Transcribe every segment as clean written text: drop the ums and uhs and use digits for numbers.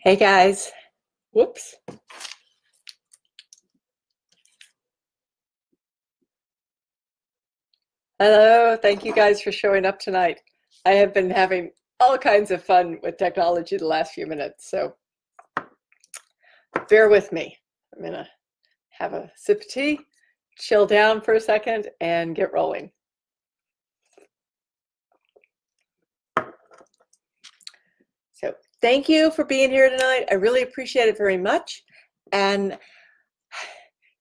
Hey guys. Whoops. Hello. Thank you guys for showing up tonight. I have been having all kinds of fun with technology the last few minutes, so bear with me. I'm going to have a sip of tea, chill down for a second, and get rolling. So thank you for being here tonight. I really appreciate it very much. And,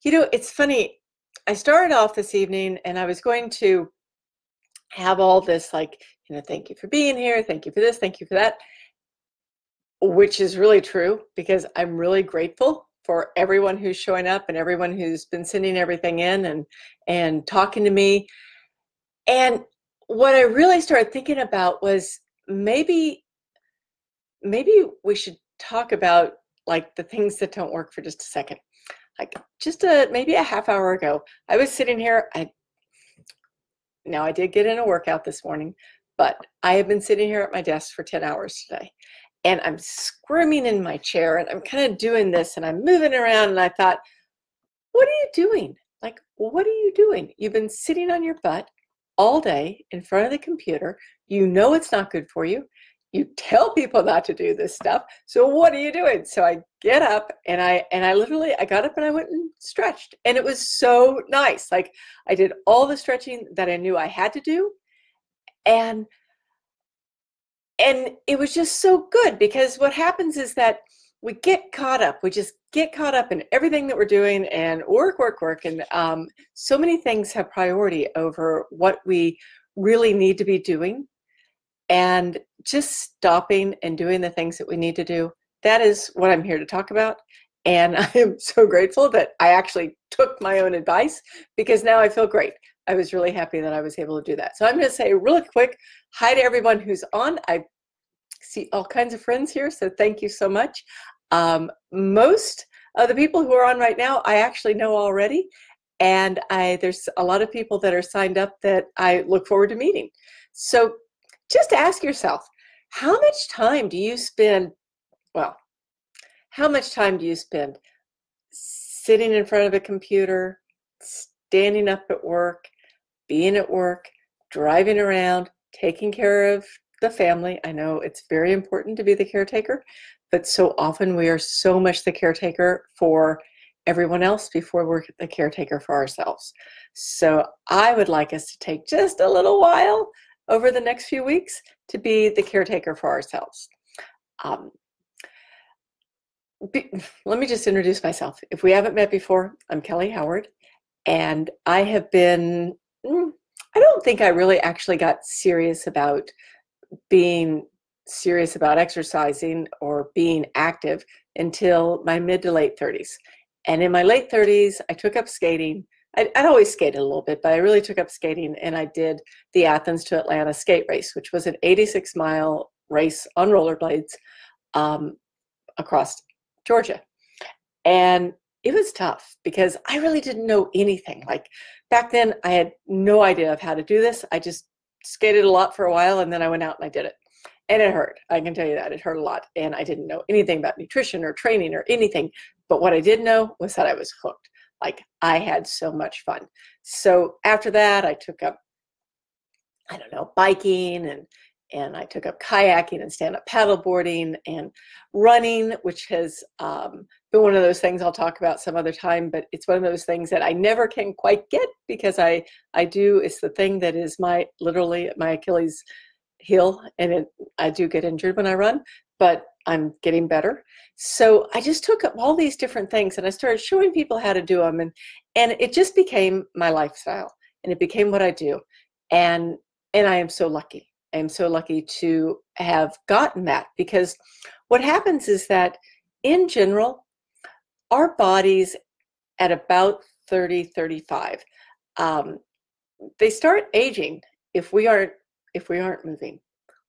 it's funny. I started off this evening and I was going to have all this thank you for being here, thank you for this, thank you for that, which is really true because I'm really grateful for everyone who's showing up and everyone who's been sending everything in and talking to me. And what I really started thinking about was maybe we should talk about like the things that don't work for just a second. Like just maybe a half hour ago, I was sitting here. Now I did get in a workout this morning, but I have been sitting here at my desk for 10 hours today. And I'm squirming in my chair and I'm kind of doing this and I'm moving around and I thought, what are you doing? Like, what are you doing? You've been sitting on your butt all day in front of the computer. You know it's not good for you. You tell people not to do this stuff. So what are you doing? So I get up and I got up and I went and stretched. And it was so nice. Like I did all the stretching that I knew I had to do. And it was just so good because what happens is that we get caught up. We just get caught up in everything that we're doing and work. And so many things have priority over what we really need to be doing. And just stopping and doing the things that we need to do, that is what I'm here to talk about. And I am so grateful that I actually took my own advice because now I feel great. I was really happy that I was able to do that. So I'm going to say really quick hi to everyone who's on. I see all kinds of friends here, so thank you so much. Most of the people who are on right now, I actually know already. And there's a lot of people that are signed up that I look forward to meeting. So just ask yourself, how much time do you spend sitting in front of a computer, standing up at work, being at work, driving around, taking care of the family? I know it's very important to be the caretaker, but so often we are so much the caretaker for everyone else before we're the caretaker for ourselves. So I would like us to take just a little while over the next few weeks to be the caretaker for ourselves. Let me just introduce myself. If we haven't met before, I'm Kelly Howard, and I have been, I don't think I really actually got serious about being serious about exercising or being active until my mid to late 30s. And in my late 30s, I took up skating. I'd always skated a little bit, but I really took up skating and I did the Athens to Atlanta skate race, which was an 86-mile race on rollerblades across Georgia. And it was tough because I really didn't know anything. Like back then, I had no idea of how to do this. I just skated a lot for a while and then I went out and I did it. And it hurt. I can tell you that. It hurt a lot. And I didn't know anything about nutrition or training or anything. But what I did know was that I was hooked. Like I had so much fun. So after that, I took up, biking and I took up kayaking and stand-up paddleboarding and running, which has been one of those things I'll talk about some other time, but it's one of those things that I never can quite get because it's the thing that is literally my Achilles heel, and I do get injured when I run, but I'm getting better. So I just took up all these different things and I started showing people how to do them, and it just became my lifestyle and it became what I do. And I am so lucky. I am so lucky to have gotten that, because what happens is that in general, our bodies at about 30, 35, they start aging if we aren't moving.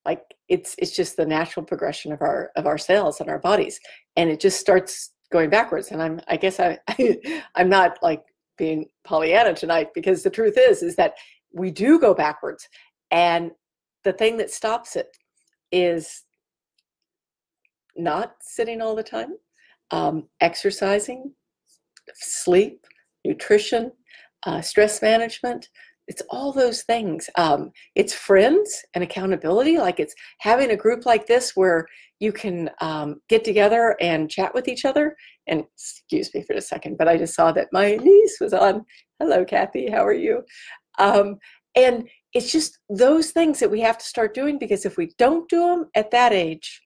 Like it's just the natural progression of our cells and our bodies, and it just starts going backwards. And I guess I'm not like being Pollyanna tonight, because the truth is that we do go backwards, and the thing that stops it is not sitting all the time, exercising, sleep, nutrition, stress management. It's all those things. It's friends and accountability. Like it's having a group like this where you can get together and chat with each other. And excuse me for a second, but I just saw that my niece was on. Hello, Kathy. How are you? And it's just those things that we have to start doing, because if we don't do them at that age,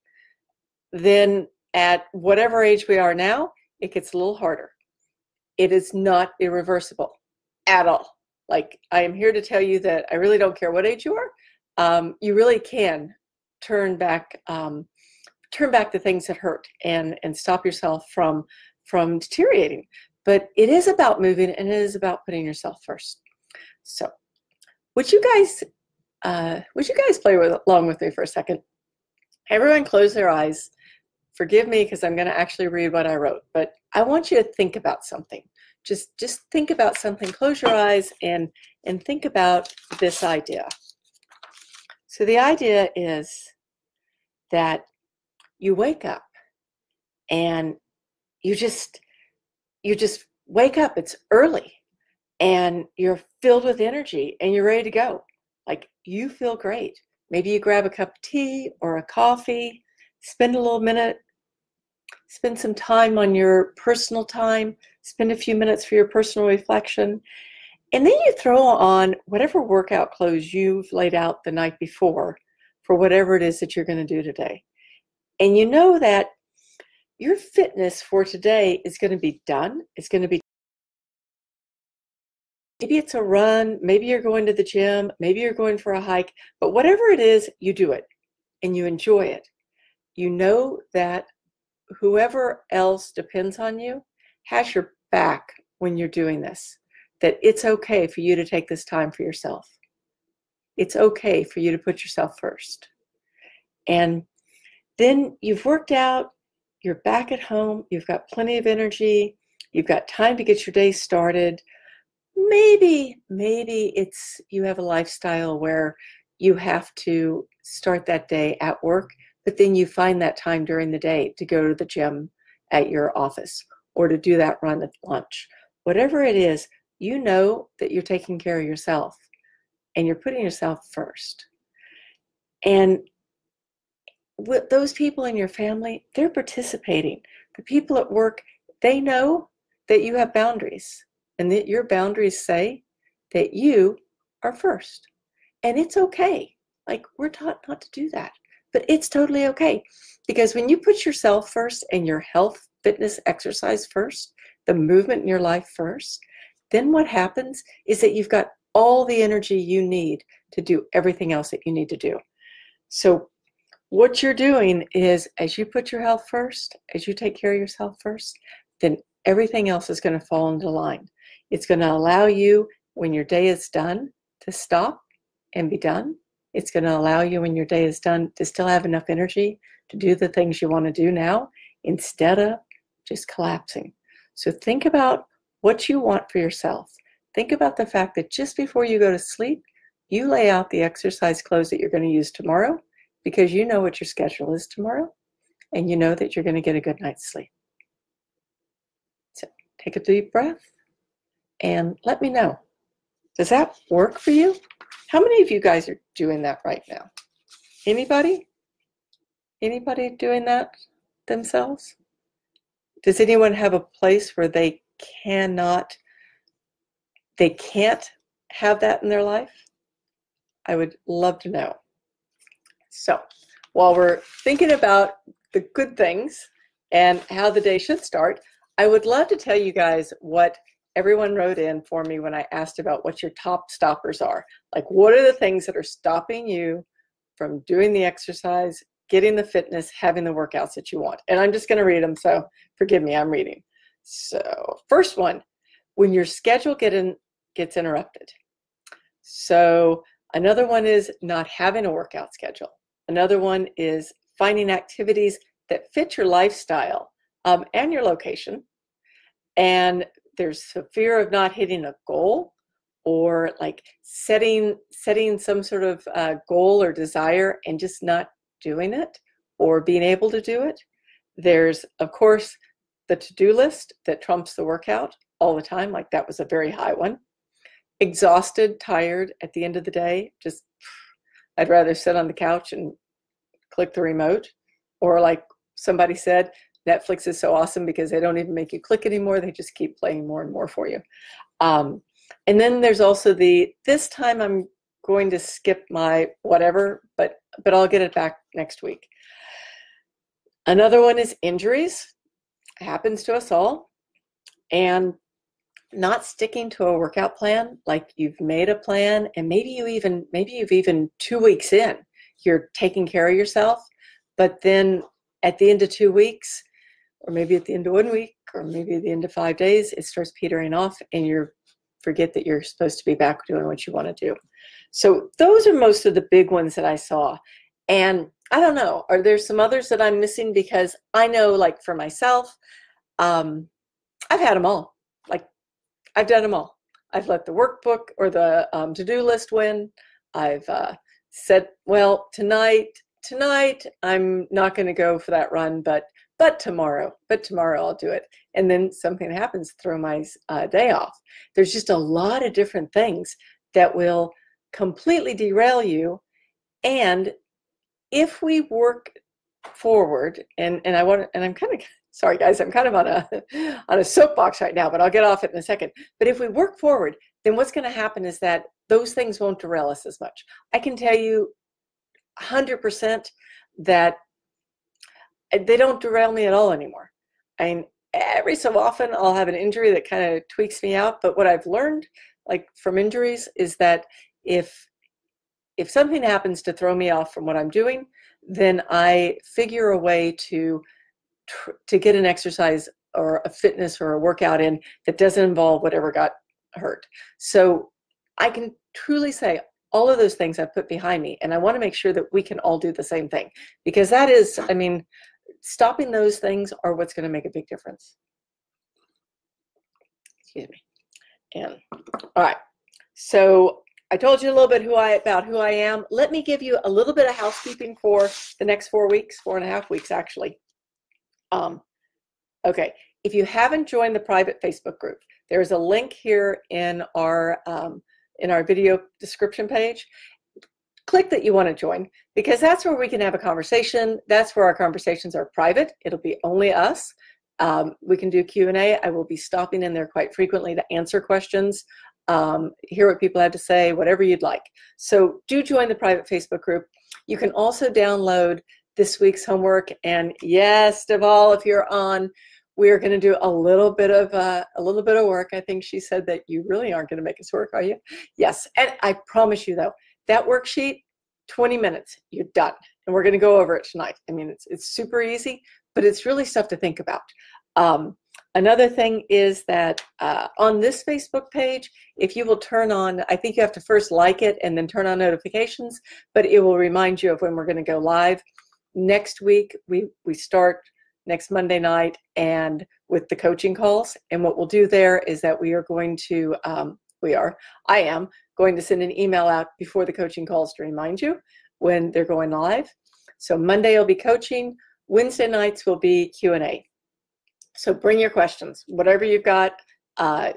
then at whatever age we are now, it gets a little harder. It is not irreversible at all. Like, I am here to tell you that I really don't care what age you are. You really can turn back the things that hurt and stop yourself from deteriorating. But it is about moving, and it is about putting yourself first. So, would you guys play along with me for a second? Everyone close their eyes. Forgive me because I'm going to actually read what I wrote, but I want you to think about something. Just think about something. Close your eyes and think about this idea. So the idea is that you wake up and you just wake up. It's early and you're filled with energy and you're ready to go. Like, you feel great. Maybe you grab a cup of tea or a coffee, spend a little minute, spend some time on your personal time, spend a few minutes for your personal reflection, and then you throw on whatever workout clothes you've laid out the night before for whatever it is that you're going to do today. And you know that your fitness for today is going to be done. It's going to be, maybe it's a run, maybe you're going to the gym, maybe you're going for a hike, but whatever it is, you do it and you enjoy it. You know that whoever else depends on you has your back when you're doing this, that it's okay for you to take this time for yourself. It's okay for you to put yourself first. And then you've worked out, you're back at home, you've got plenty of energy, you've got time to get your day started. Maybe it's, you have a lifestyle where you have to start that day at work, but then you find that time during the day to go to the gym at your office or to do that run at lunch. Whatever it is, you know that you're taking care of yourself and you're putting yourself first. And with those people in your family, they're participating. The people at work, they know that you have boundaries and that your boundaries say that you are first. And it's okay. Like, we're taught not to do that. But it's totally okay, because when you put yourself first and your health, fitness, exercise first, the movement in your life first, then what happens is that you've got all the energy you need to do everything else that you need to do. So what you're doing is, as you put your health first, as you take care of yourself first, then everything else is going to fall into line. It's going to allow you, when your day is done, to stop and be done. It's going to allow you, when your day is done, to still have enough energy to do the things you want to do now, instead of just collapsing. So think about what you want for yourself. Think about the fact that just before you go to sleep, you lay out the exercise clothes that you're going to use tomorrow, because you know what your schedule is tomorrow, and you know that you're going to get a good night's sleep. So take a deep breath and let me know. Does that work for you? How many of you guys are doing that right now? Anybody? Anybody doing that themselves? Does anyone have a place where they can't have that in their life? I would love to know. So while we're thinking about the good things and how the day should start, I would love to tell you guys what everyone wrote in for me when I asked about what your top stoppers are. Like, what are the things that are stopping you from doing the exercise, getting the fitness, having the workouts that you want? And I'm just going to read them, so forgive me, I'm reading. So first one, when your schedule gets interrupted. So another one is not having a workout schedule. Another one is finding activities that fit your lifestyle and your location. And there's a fear of not hitting a goal, or like setting some sort of goal or desire and just not doing it or being able to do it. There's, of course, the to-do list that trumps the workout all the time. Like that was a very high one. Exhausted, tired at the end of the day. Just, I'd rather sit on the couch and click the remote. Or like somebody said, Netflix is so awesome because they don't even make you click anymore. They just keep playing more and more for you. And then there's also this time I'm going to skip my whatever, but I'll get it back next week. Another one is injuries. It happens to us all. And not sticking to a workout plan, like you've made a plan and maybe you've even 2 weeks in, you're taking care of yourself, but then at the end of 2 weeks, or maybe at the end of 1 week, or maybe at the end of 5 days, it starts petering off and you forget that you're supposed to be back doing what you want to do. So those are most of the big ones that I saw. And I don't know, are there some others that I'm missing? Because I know, like for myself, I've had them all. Like I've done them all. I've let the workbook or the to-do list win. I've said, well, tonight I'm not going to go for that run, but tomorrow I'll do it. And then something happens, throw my day off. There's just a lot of different things that will completely derail you. And if we work forward, and I'm kind of, sorry guys, I'm kind of on a soapbox right now, but I'll get off it in a second. But if we work forward, then what's going to happen is that those things won't derail us as much. I can tell you 100% that they don't derail me at all anymore. I mean, every so often I'll have an injury that kind of tweaks me out. But what I've learned, like from injuries, is that if something happens to throw me off from what I'm doing, then I figure a way to get an exercise or a fitness or a workout in that doesn't involve whatever got hurt. So I can truly say all of those things I've put behind me, and I want to make sure that we can all do the same thing, because that is, I mean, stopping those things are what's going to make a big difference. Excuse me. And all right, so I told you a little bit about who I am. Let me give you a little bit of housekeeping for the next 4 weeks, 4.5 weeks actually. Okay, if you haven't joined the private Facebook group, there's a link here in our video description page. Click that you want to join, because that's where we can have a conversation. That's where our conversations are private. It'll be only us. We can do Q&A. I will be stopping in there quite frequently to answer questions, hear what people have to say, whatever you'd like. So do join the private Facebook group. You can also download this week's homework. And yes, Deval, if you're on, we're going to do a little bit of work. I think she said that you really aren't going to make us work, are you? Yes. And I promise you, though, that worksheet, 20 minutes, you're done. And we're going to go over it tonight. I mean, it's super easy, but it's really stuff to think about. Another thing is that on this Facebook page, if you will turn on, I think you have to first like it and then turn on notifications, but it will remind you of when we're going to go live. Next week, we start next Monday night and with the coaching calls. And what we'll do there is that we are going to, I am going to send an email out before the coaching calls to remind you when they're going live. So Monday will be coaching. Wednesday nights will be Q&A. So bring your questions, whatever you've got.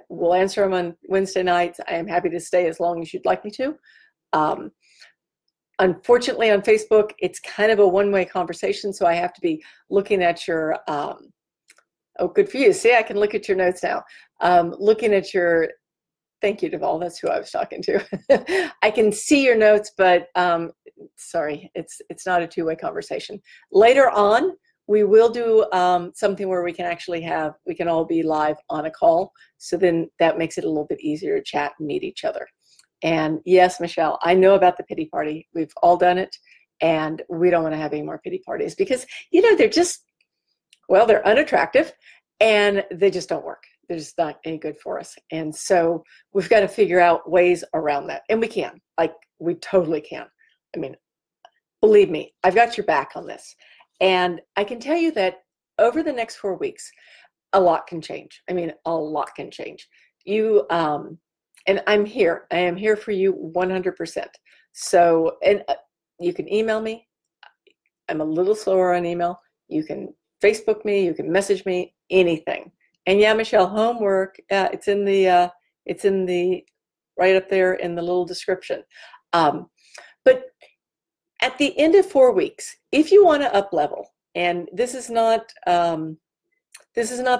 We'll answer them on Wednesday nights. I am happy to stay as long as you'd like me to. Unfortunately, on Facebook, it's kind of a one-way conversation, so I have to be looking at your, oh, good for you. See, I can look at your notes now. Looking at your, thank you, Deval, that's who I was talking to. I can see your notes, but sorry, it's not a two-way conversation. Later on, we will do something where we can actually we can all be live on a call. So then that makes it a little bit easier to chat and meet each other. And yes, Michelle, I know about the pity party. We've all done it, and we don't want to have any more pity parties because, you know, they're just, well, they're unattractive and they just don't work. They're just not any good for us. And so we've got to figure out ways around that. And we can, like, we totally can. I mean, believe me, I've got your back on this. And I can tell you that over the next 4 weeks, a lot can change. I mean, a lot can change. And I'm here. I am here for you 100%. So, and you can email me. I'm a little slower on email. You can Facebook me, you can message me, anything. And yeah, Michelle, homework, it's in the right up there in the little description. But at the end of 4 weeks, if you want to up level, and this is not the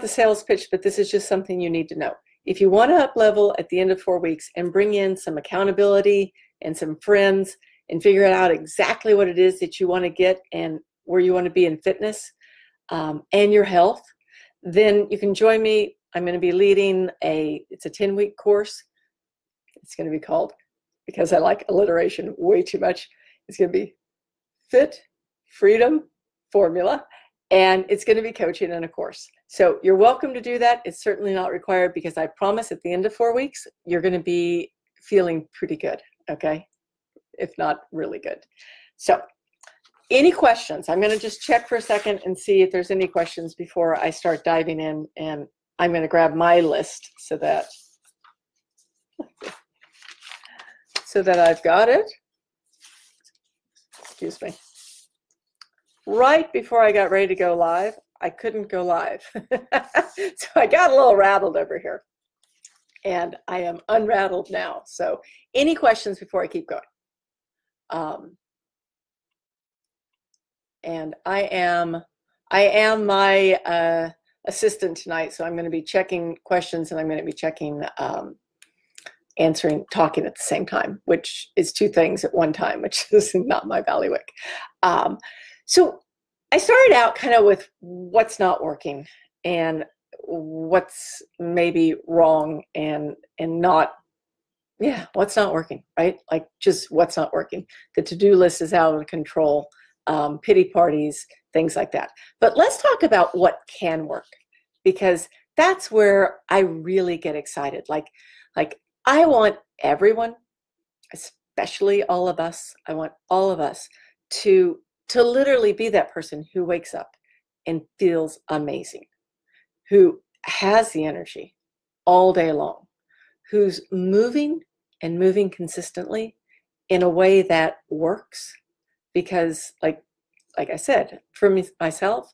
sales pitch, but this is just something you need to know. If you want to up level at the end of 4 weeks and bring in some accountability and some friends and figure out exactly what it is that you want to get and where you want to be in fitness and your health, then you can join me. I'm going to be leading it's a 10-week course. It's going to be called, because I like alliteration way too much, it's going to be Fit Freedom Formula, and it's going to be coaching and a course. So you're welcome to do that. It's certainly not required, because I promise at the end of 4 weeks, you're going to be feeling pretty good, okay? If not really good. So any questions? I'm going to just check for a second and see if there's any questions before I start diving in, and I'm going to grab my list so that I've got it. Excuse me. Right before I got ready to go live, I couldn't go live. So I got a little rattled over here, and I am unrattled now. So any questions before I keep going? And I am my assistant tonight, so I'm going to be checking questions, and I'm going to be checking talking at the same time, which is two things at one time, which is not my bailiwick. So I started out kind of with what's not working and what's maybe wrong and not, what's not working, right? Like just what's not working. The to-do list is out of control, pity parties, things like that. But let's talk about what can work, because that's where I really get excited. Like I want everyone, especially all of us, I want all of us to literally be that person who wakes up and feels amazing, who has the energy all day long, who's moving and moving consistently in a way that works. Because like I said, for myself,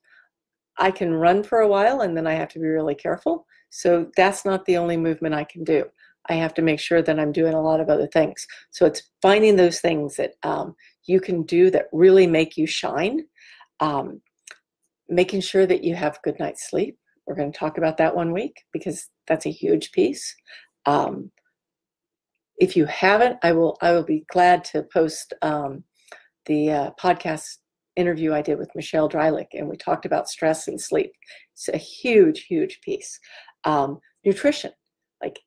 I can run for a while and then I have to be really careful. So that's not the only movement I can do. I have to make sure that I'm doing a lot of other things. So it's finding those things that you can do that really make you shine, making sure that you have a good night's sleep. We're going to talk about that 1 week, because that's a huge piece. If you haven't, I will be glad to post the podcast interview I did with Michelle Dreilich, and we talked about stress and sleep. It's a huge, huge piece. Nutrition, like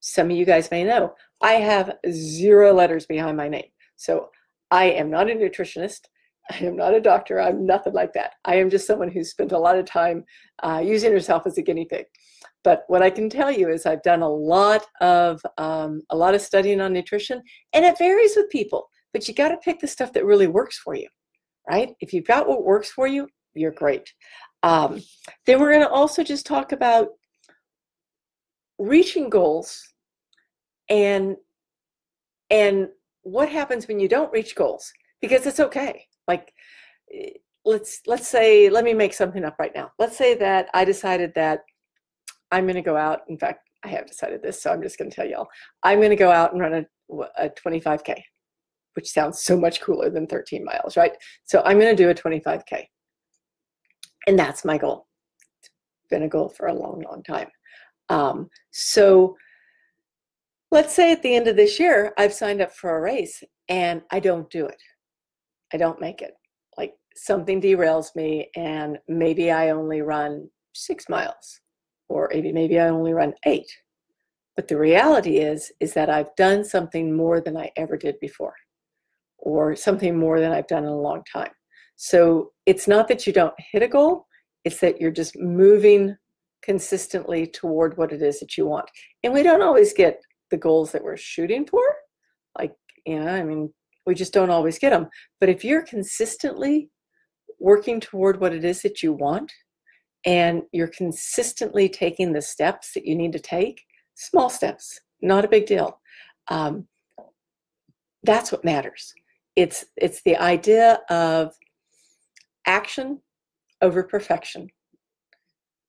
some of you guys may know, I have 0 letters behind my name. So I am not a nutritionist. I am not a doctor. I'm nothing like that. I am just someone who's spent a lot of time using herself as a guinea pig. But what I can tell you is I've done a lot of studying on nutrition, and it varies with people. But you got to pick the stuff that really works for you, right? If you've got what works for you, you're great. Then we're going to also just talk about reaching goals and what happens when you don't reach goals, because it's okay. Like let's say, let me make something up right now. Let's say that I decided that I'm going to go out. In fact, I have decided this, so I'm just going to tell y'all. I'm going to go out and run a 25K, which sounds so much cooler than 13 miles, right? So I'm going to do a 25K. And that's my goal. It's been a goal for a long, long time. So let's say at the end of this year, I've signed up for a race and I don't do it. I don't make it. Like something derails me, and maybe I only run 6 miles, or maybe I only run 8. But the reality is that I've done something more than I ever did before, or something more than I've done in a long time. So it's not that you don't hit a goal, it's that you're just moving consistently toward what it is that you want. And we don't always get the goals that we're shooting for. Like, I mean, we just don't always get them. But if you're consistently working toward what it is that you want, and you're consistently taking the steps that you need to take, small steps, not a big deal. That's what matters. It's the idea of action over perfection.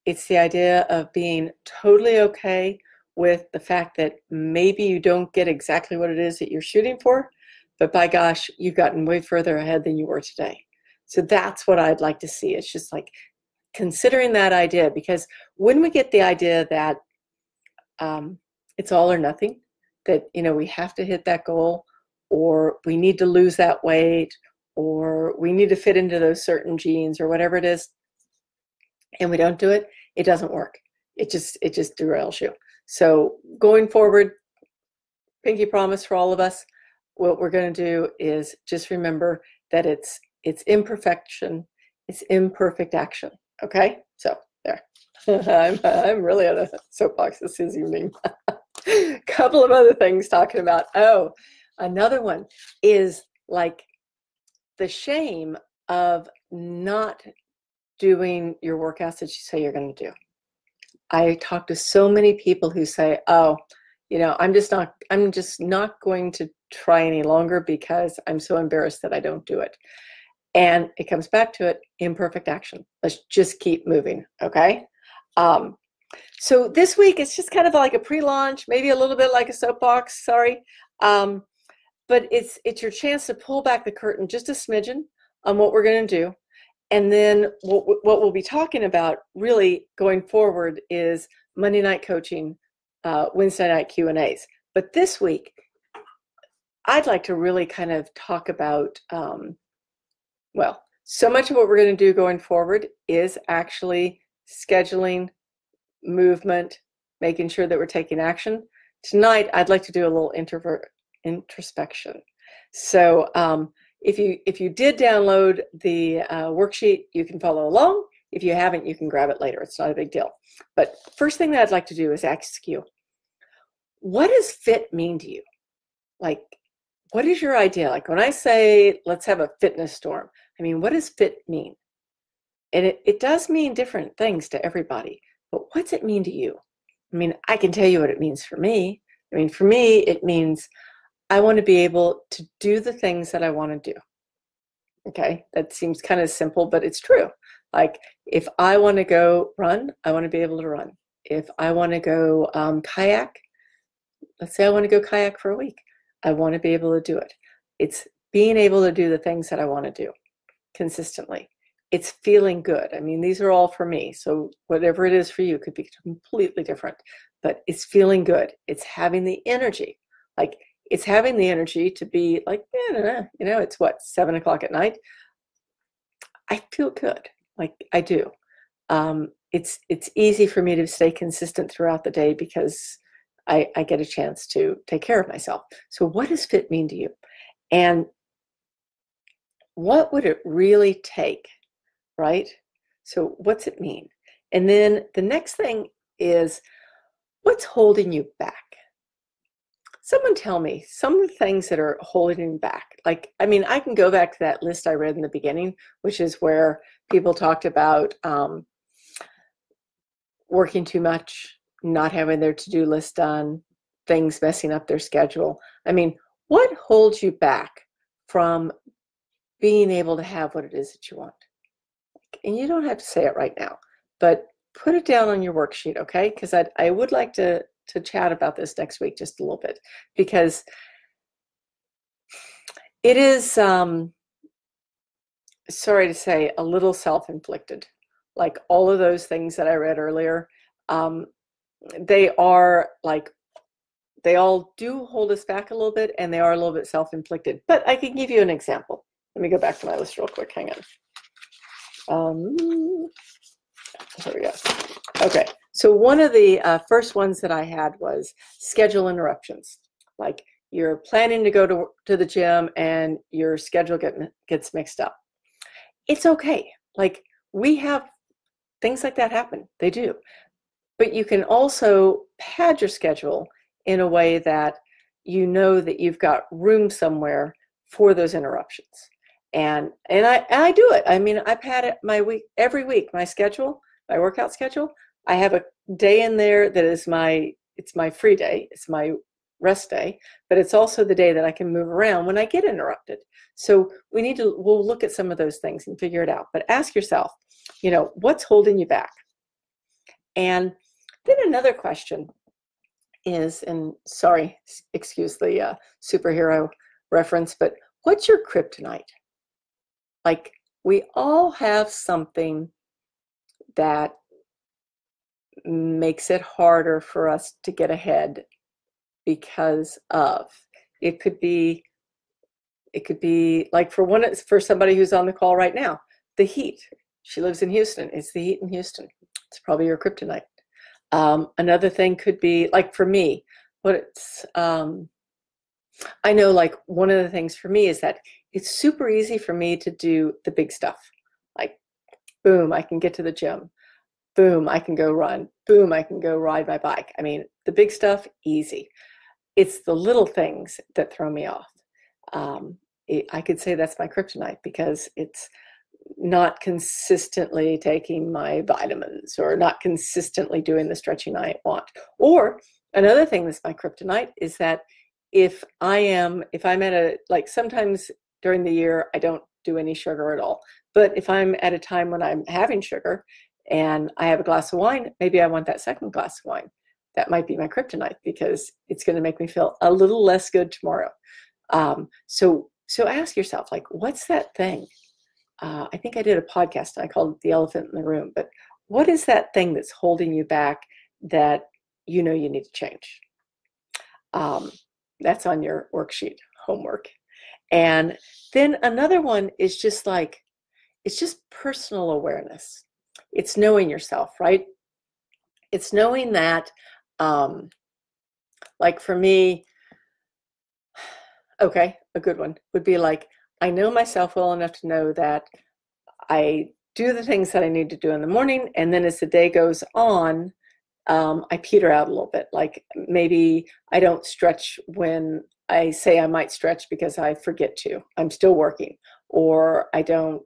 It's the idea of being totally okay with the fact that maybe you don't get exactly what it is that you're shooting for, but by gosh, you've gotten way further ahead than you were today. So that's what I'd like to see. It's just like considering that idea, because when we get the idea that it's all or nothing, that, you know, we have to hit that goal, or we need to lose that weight, or we need to fit into those certain jeans or whatever it is, and we don't do it, it doesn't work. It just derails you. So going forward, pinky promise for all of us, what we're going to do is just remember that it's imperfection, it's imperfect action. Okay, so there. I'm really on a soapbox this evening. A couple of other things talking about. Oh, another one is like the shame of not doing your workouts that you say you're going to do. I talk to so many people who say, oh, you know, I'm just not going to try any longer because I'm so embarrassed that I don't do it. And it comes back to it, imperfect action. Let's just keep moving, okay? So this week, it's just kind of like a pre-launch, maybe a little bit like a soapbox, sorry. But it's your chance to pull back the curtain just a smidgen on what we're going to do. And then what we'll be talking about really going forward is Monday night coaching, Wednesday night Q&As. But this week, I'd like to really kind of talk about, well, so much of what we're going to do going forward is actually scheduling, movement, making sure that we're taking action. Tonight, I'd like to do a little introspection. So if you did download the worksheet, you can follow along. If you haven't, you can grab it later. It's not a big deal. But first thing that I'd like to do is ask you, what does fit mean to you? Like, what is your idea? Like when I say, let's have a fitness storm, I mean, what does fit mean? And it does mean different things to everybody, but what's it mean to you? I mean, I can tell you what it means for me. I mean, for me, it means I want to be able to do the things that I want to do. Okay, that seems kind of simple, but it's true. Like if I want to go run, I want to be able to run. If I want to go kayak, let's say I want to go kayak for a week, I want to be able to do it. It's being able to do the things that I want to do consistently. It's feeling good. I mean, these are all for me. So whatever it is for you could be completely different, but it's feeling good. It's having the energy. Like it's having the energy to be like, you know, it's what, 7 o'clock at night. I feel good. Like I do. It's easy for me to stay consistent throughout the day because I get a chance to take care of myself. So what does fit mean to you? And what would it really take, right? So what's it mean? And then the next thing is, what's holding you back? Someone tell me some of the things that are holding you back. Like, I mean, I can go back to that list I read in the beginning, which is where people talked about working too much, not having their to-do list done, things messing up their schedule. I mean, what holds you back from being able to have what it is that you want? And you don't have to say it right now, but put it down on your worksheet, okay? Because I would like to chat about this next week just a little bit, because it is, sorry to say, a little self-inflicted. Like all of those things that I read earlier, they are like, they all do hold us back a little bit, and they are a little bit self-inflicted. But I can give you an example. Let me go back to my list real quick. Hang on. Here we go. Okay. So one of the first ones that I had was schedule interruptions. Like you're planning to go to the gym and your schedule gets mixed up. It's okay. Like we have things like that happen. They do. But you can also pad your schedule in a way that you know that you've got room somewhere for those interruptions. And I do it. I mean, I pad it every week, my schedule, my workout schedule. I have a day in there that is it's my free day. It's my rest day, but it's also the day that I can move around when I get interrupted. So we'll look at some of those things and figure it out. But ask yourself, what's holding you back? And then another question is, and sorry, excuse the superhero reference, but what's your kryptonite? Like, we all have something that makes it harder for us to get ahead because of. It could be like for somebody who's on the call right now, the heat. She lives in Houston. It's the heat in Houston. It's probably your kryptonite. Another thing could be, like, for me, I know, like, one of the things for me is that it's super easy for me to do the big stuff. Like, boom, I can get to the gym. Boom, I can go run. Boom, I can go ride my bike. I mean, the big stuff, easy. It's the little things that throw me off. I could say that's my kryptonite, because it's not consistently taking my vitamins or not consistently doing the stretching I want. Or another thing that's my kryptonite is that if I'm at like, sometimes during the year, I don't do any sugar at all. But if I'm at a time when I'm having sugar and I have a glass of wine, maybe I want that second glass of wine. That might be my kryptonite, because it's going to make me feel a little less good tomorrow. So ask yourself, like, what's that thing? I think I did a podcast and I called it The Elephant in the Room, but what is that thing that's holding you back that you need to change? That's on your worksheet, homework. And then another one is just like, it's just personal awareness. It's knowing yourself, right? It's knowing that, like, for me, okay, a good one would be like, I know myself well enough to know that I do the things that I need to do in the morning, and then as the day goes on, I peter out a little bit. Like, maybe I don't stretch when I say I might stretch because I forget to. I'm still working, or I don't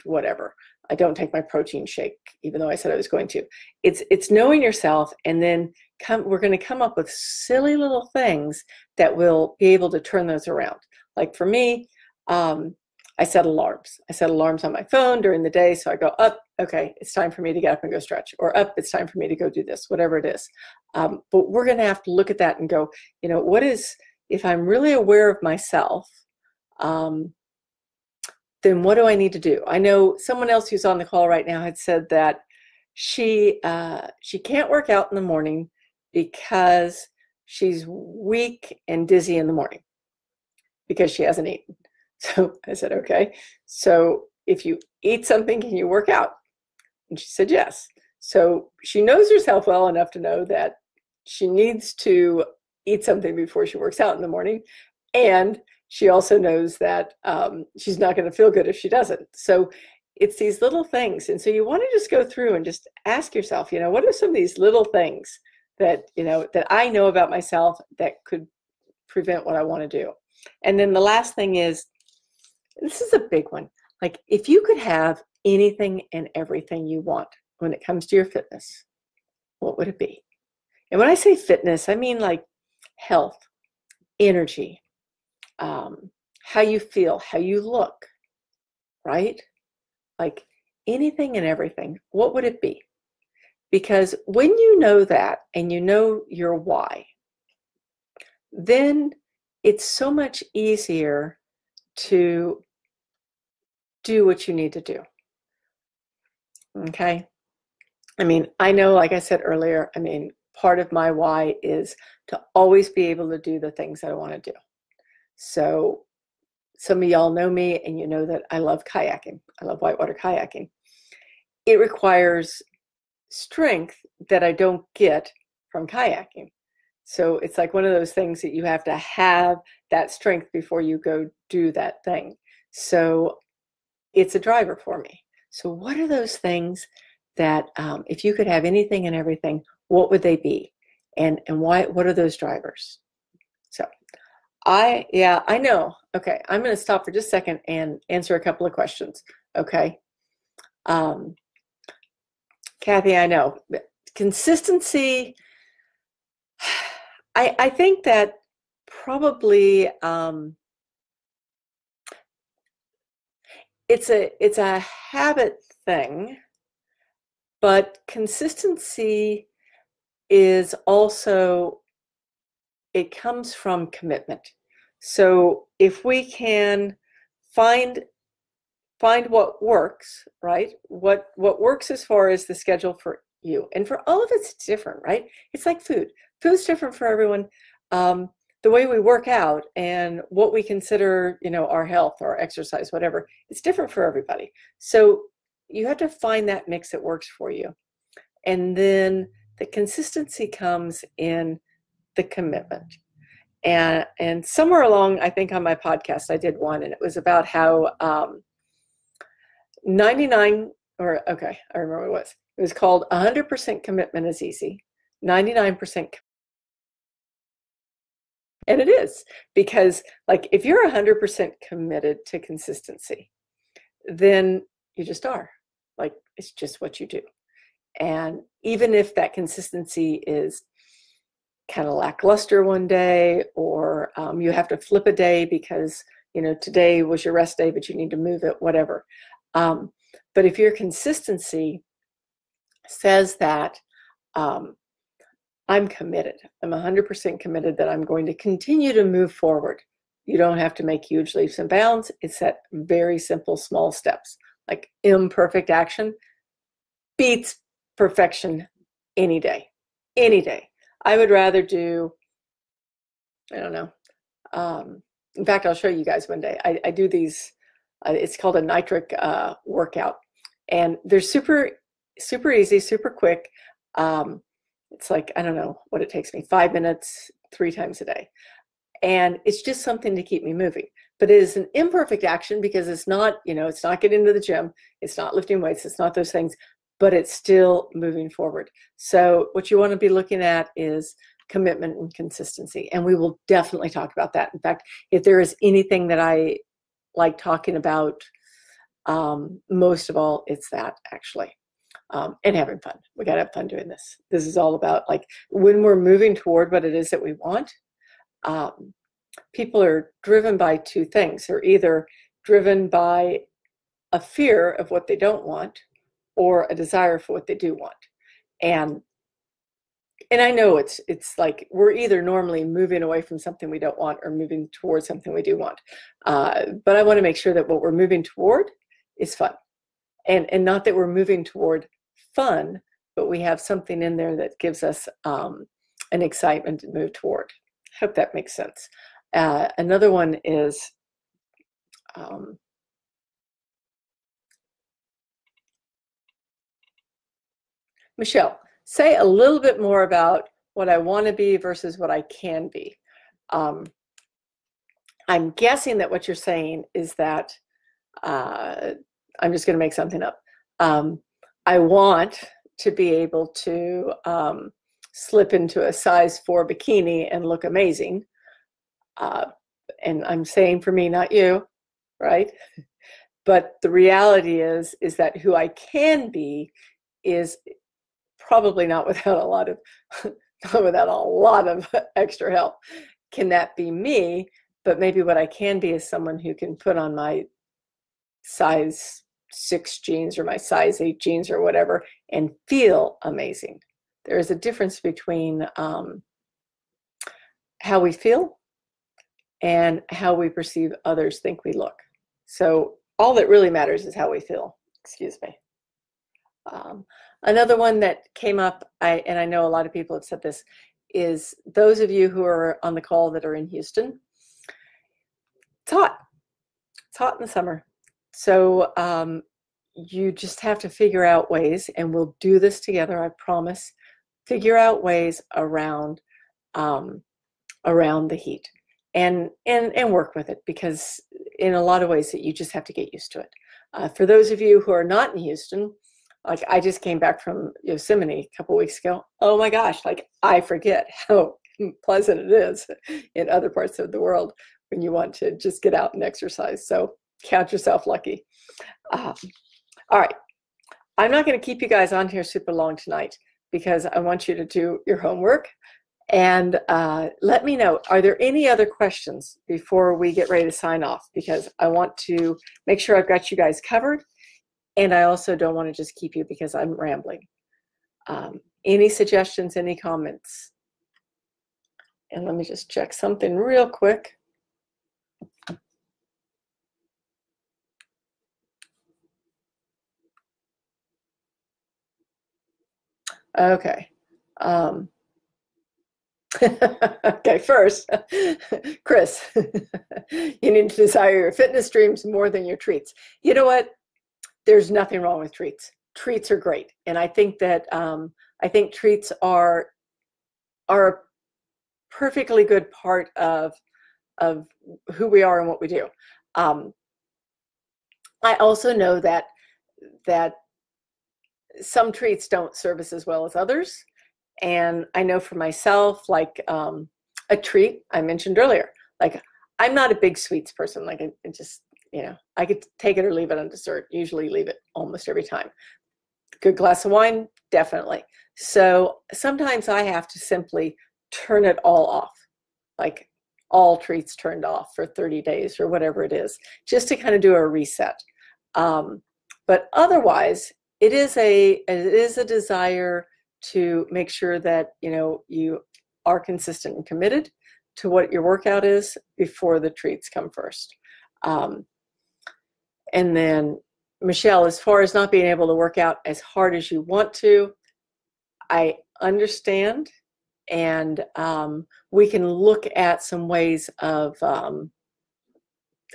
take my protein shake even though I said I was going to. It's knowing yourself, and then we're going to come up with silly little things that will be able to turn those around. Like, for me, I set alarms. I set alarms on my phone during the day. So I go up, okay, it's time for me to get up and go stretch, or up, it's time for me to go do this, whatever it is. But we're going to have to look at that and go, if I'm really aware of myself, then what do I need to do? I know someone else who's on the call right now had said that she can't work out in the morning because she's weak and dizzy in the morning because she hasn't eaten. So I said, okay, so if you eat something, can you work out? And she said, yes. So she knows herself well enough to know that she needs to eat something before she works out in the morning. And she also knows that she's not going to feel good if she doesn't. So it's these little things. And so you want to just go through and just ask yourself, what are some of these little things that, that I know about myself that could prevent what I want to do? And then the last thing is, this is a big one. Like, if you could have anything and everything you want when it comes to your fitness, what would it be? And when I say fitness, I mean like health, energy, how you feel, how you look, right? Like, anything and everything, what would it be? Because when you know that and you know your why, then it's so much easier to do what you need to do. Okay? I mean, I know, like I said earlier, part of my why is to always be able to do the things that I want to do. So some of y'all know me, and you know that I love kayaking. I love whitewater kayaking. It requires strength that I don't get from kayaking. So it's like one of those things that you have to have that strength before you go do that thing. So it's a driver for me. So what are those things that, if you could have anything and everything, what would they be? And why? What are those drivers? So I know. Okay, I'm going to stop for just a second and answer a couple of questions. Okay. Kathy, I know. Consistency, I think that probably it's a habit thing, But consistency is also, it comes from commitment. So if we can find what works, right? What works as far as the schedule for you. And for all of it's different, right? It's like food. Food's different for everyone. The way we work out and what we consider, our health or exercise, whatever, it's different for everybody. So you have to find that mix that works for you. And then the consistency comes in the commitment. And somewhere along, I think on my podcast, I did one, and it was about how 99, I remember what it was. It was called 100% commitment is easy, 99%. And it is, because like if you're 100% committed to consistency, then you just are. Like it's just what you do. And even if that consistency is kind of lackluster one day, or you have to flip a day because today was your rest day, but you need to move it, whatever. But if your consistency says that I'm committed, I'm 100% committed that I'm going to continue to move forward. You don't have to make huge leaps and bounds. It's that very simple, small steps. Like imperfect action beats perfection any day, any day. I would rather do, I don't know. In fact, I'll show you guys one day. I do these, it's called a nitric workout. And they're super, super easy, super quick. It's like, I don't know what it takes me, 5 minutes, 3 times a day. And it's just something to keep me moving. But it is an imperfect action because it's not, it's not getting to the gym. It's not lifting weights. It's not those things, but it's still moving forward. So what you want to be looking at is commitment and consistency. And we will definitely talk about that. In fact, if there is anything that I like talking about, most of all, it's that actually. And having fun. We got to have fun doing this. This is all about like when we're moving toward what it is that we want. People are driven by 2 things. They're either driven by a fear of what they don't want or a desire for what they do want. And I know it's like we're either normally moving away from something we don't want or moving towards something we do want. But I want to make sure that what we're moving toward is fun. And not that we're moving toward fun, but we have something in there that gives us an excitement to move toward. I hope that makes sense. Another one is Michelle, say a little bit more about what I want to be versus what I can be. I'm guessing that what you're saying is that I'm just going to make something up. I want to be able to slip into a size 4 bikini and look amazing. And I'm saying for me, not you, right? But the reality is that who I can be is probably not without a lot of not without a lot of extra help. Can that be me? But maybe what I can be is someone who can put on my size 6 jeans or my size 8 jeans or whatever and feel amazing. There is a difference between how we feel and how we perceive others think we look. So all that really matters is how we feel. Excuse me. Another one that came up, and I know a lot of people have said this, is those of you who are on the call that are in Houston. It's hot. It's hot in the summer. So you just have to figure out ways, and we'll do this together, I promise. Figure out ways around the heat and work with it, because in a lot of ways that you just have to get used to it. For those of you who are not in Houston, like I just came back from Yosemite a couple weeks ago. Oh my gosh, like I forget how pleasant it is in other parts of the world when you want to just get out and exercise. So count yourself lucky. All right. I'm not going to keep you guys on here super long tonight because I want you to do your homework. And let me know, are there any other questions before we get ready to sign off? Because I want to make sure I've got you guys covered. And I also don't want to just keep you because I'm rambling. Any suggestions, any comments? And let me just check something real quick. Okay. Okay, first, Chris, you need to desire your fitness dreams more than your treats. You know what? There's nothing wrong with treats. Treats are great. And I think that I think treats are a perfectly good part of who we are and what we do. I also know that some treats don't serve us as well as others. And I know for myself, like a treat I mentioned earlier, like I'm not a big sweets person. Like it just, you know, I could take it or leave it on dessert, usually leave it almost every time. Good glass of wine, definitely. So sometimes I have to simply turn it all off, like all treats turned off for 30 days or whatever it is, just to kind of do a reset. But otherwise, it is a desire to make sure that, you know, you are consistent and committed to what your workout is before the treats come first. And then, Michelle, as far as not being able to work out as hard as you want to, I understand. And we can look at some ways of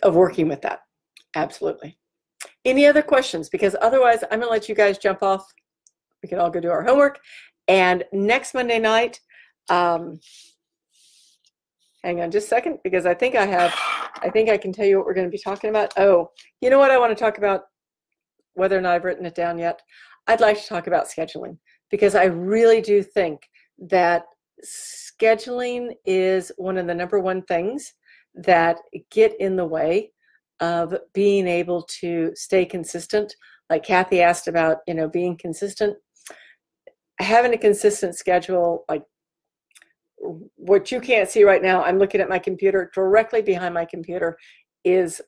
working with that. Absolutely. Any other questions? Because otherwise, I'm going to let you guys jump off. We can all go do our homework. And next Monday night, hang on just a second, because I think I can tell you what we're going to be talking about. Oh, you know what I want to talk about, whether or not I've written it down yet. I'd like to talk about scheduling, because I really do think that scheduling is one of the #1 things that get in the way of being able to stay consistent. Like Kathy asked about, you know, being consistent. Having a consistent schedule, like what you can't see right now, I'm looking at my computer. Directly behind my computer is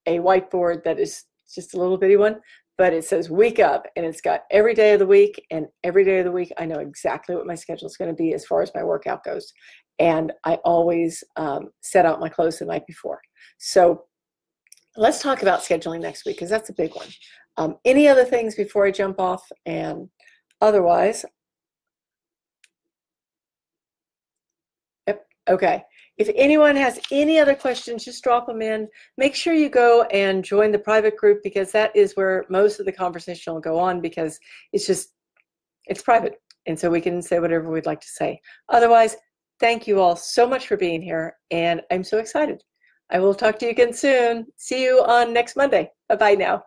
a whiteboard that is just a little bitty one, but it says week up, and it's got every day of the week, and every day of the week I know exactly what my schedule is going to be as far as my workout goes. And I always set out my clothes the night before. So let's talk about scheduling next week, because that's a big one. Any other things before I jump off? And otherwise, yep, okay. If anyone has any other questions, just drop them in. Make sure you go and join the private group, because that is where most of the conversation will go on, because it's private. And so we can say whatever we'd like to say. Otherwise, thank you all so much for being here. And I'm so excited. I will talk to you again soon. See you on next Monday. Bye-bye now.